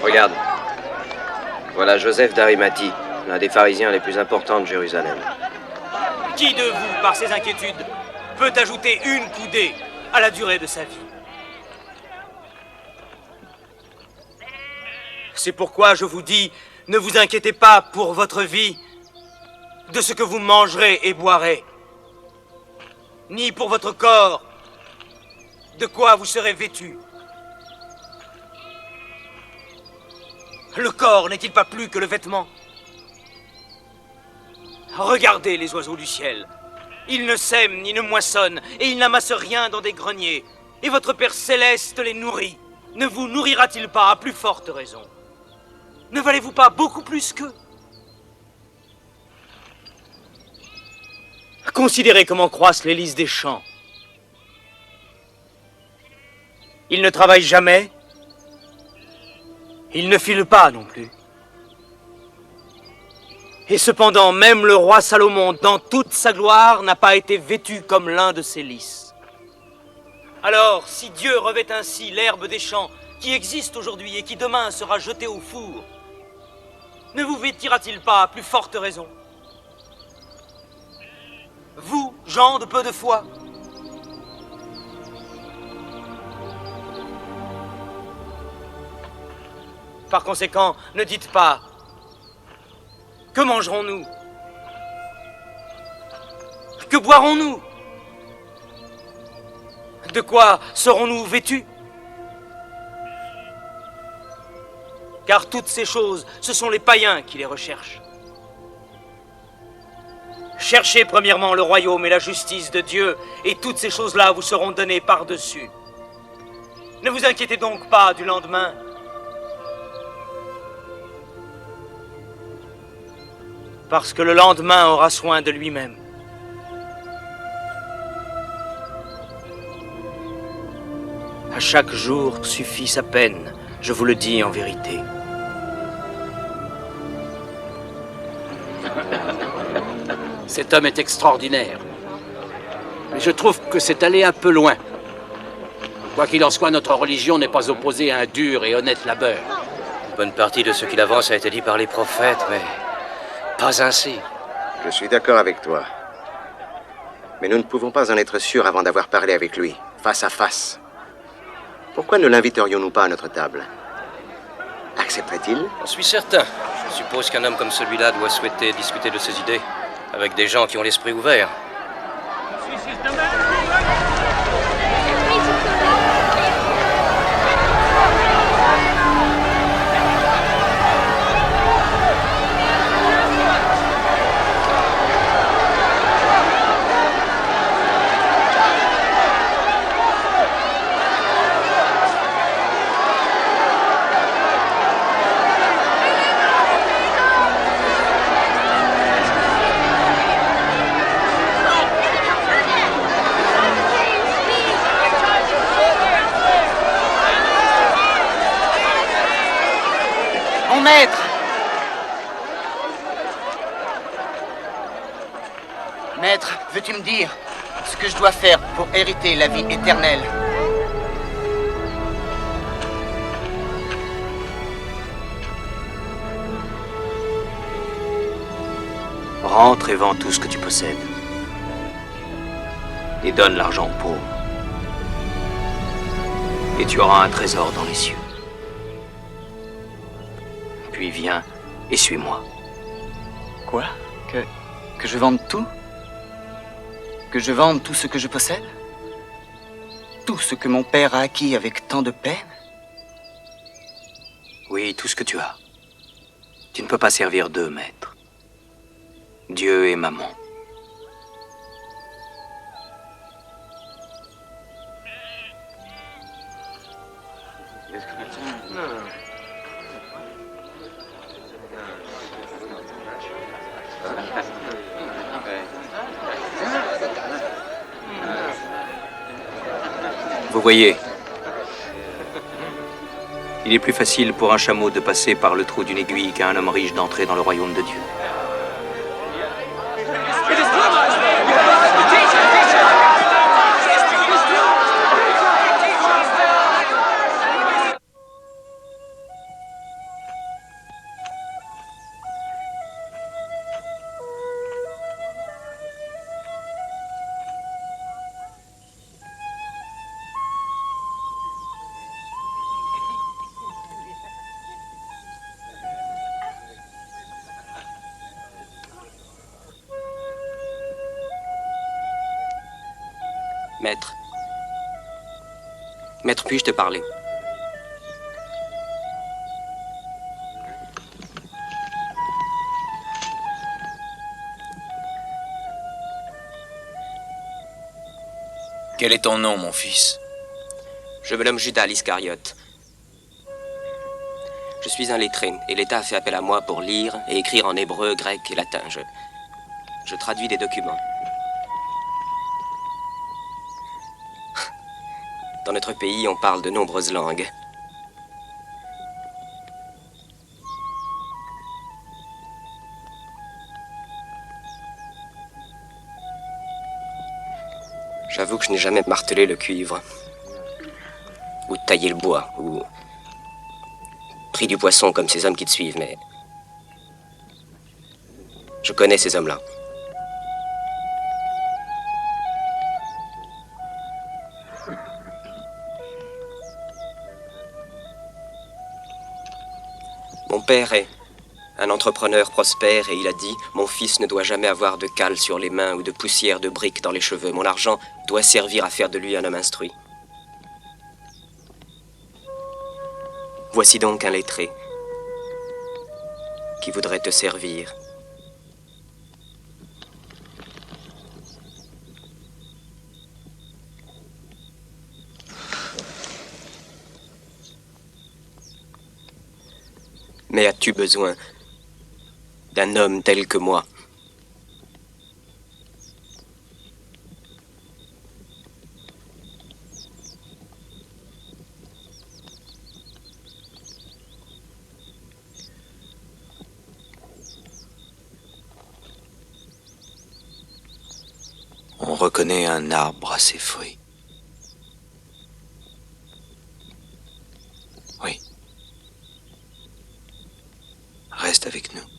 Regarde. Voilà Joseph d'Arimathie, l'un des pharisiens les plus importants de Jérusalem. Qui de vous, par ses inquiétudes, peut ajouter une coudée à la durée de sa vie? C'est pourquoi je vous dis, ne vous inquiétez pas pour votre vie, de ce que vous mangerez et boirez, ni pour votre corps, de quoi vous serez vêtus. Le corps n'est-il pas plus que le vêtement? Regardez les oiseaux du ciel. Ils ne sèment ni ne moissonnent, et ils n'amassent rien dans des greniers. Et votre Père Céleste les nourrit. Ne vous nourrira-t-il pas à plus forte raison? Ne valez-vous pas beaucoup plus qu'eux? Considérez comment croissent les lys des champs. Ils ne travaillent jamais. Ils ne filent pas non plus. Et cependant, même le roi Salomon, dans toute sa gloire, n'a pas été vêtu comme l'un de ces lys. Alors, si Dieu revêt ainsi l'herbe des champs, qui existe aujourd'hui et qui demain sera jetée au four, ne vous vêtira-t-il pas à plus forte raison? Vous, gens de peu de foi? Par conséquent, ne dites pas « Que mangerons-nous? Que boirons-nous? De quoi serons-nous vêtus ?» Car toutes ces choses, ce sont les païens qui les recherchent. Cherchez premièrement le royaume et la justice de Dieu, et toutes ces choses-là vous seront données par-dessus. Ne vous inquiétez donc pas du lendemain. Parce que le lendemain aura soin de lui-même. À chaque jour suffit sa peine, je vous le dis en vérité. Cet homme est extraordinaire. Mais je trouve que c'est aller un peu loin. Quoi qu'il en soit, notre religion n'est pas opposée à un dur et honnête labeur. Une bonne partie de ce qu'il avance a été dit par les prophètes, mais pas ainsi. Je suis d'accord avec toi. Mais nous ne pouvons pas en être sûrs avant d'avoir parlé avec lui, face à face. Pourquoi ne l'inviterions-nous pas à notre table? Accepterait-il? J'en suis certain. Je suppose qu'un homme comme celui-là doit souhaiter discuter de ses idées avec des gens qui ont l'esprit ouvert. Maître! Maître, veux-tu me dire ce que je dois faire pour hériter la vie éternelle? Rentre et vends tout ce que tu possèdes. Et donne l'argent aux pauvres. Et tu auras un trésor dans les cieux. Puis viens et suis-moi. Quoi? Que je vende tout? Que je vende tout ce que je possède? Tout ce que mon père a acquis avec tant de peine? Oui, tout ce que tu as. Tu ne peux pas servir deux maîtres. Dieu et maman. Vous voyez, il est plus facile pour un chameau de passer par le trou d'une aiguille qu'à un homme riche d'entrer dans le royaume de Dieu. Maître. Maître, puis-je te parler? Quel est ton nom, mon fils? Je me nomme Judas l'Iscariote. Je suis un lettré, et l'État a fait appel à moi pour lire et écrire en hébreu, grec et latin. Je traduis des documents. Dans notre pays, on parle de nombreuses langues. J'avoue que je n'ai jamais martelé le cuivre, ou taillé le bois, ou pris du poisson comme ces hommes qui te suivent, mais je connais ces hommes-là. Mon père est un entrepreneur prospère et il a dit « Mon fils ne doit jamais avoir de cale sur les mains ou de poussière de briques dans les cheveux. Mon argent doit servir à faire de lui un homme instruit. » Voici donc un lettré qui voudrait te servir. Mais as-tu besoin d'un homme tel que moi? On reconnaît un arbre à ses fruits. Oui. Reste avec nous.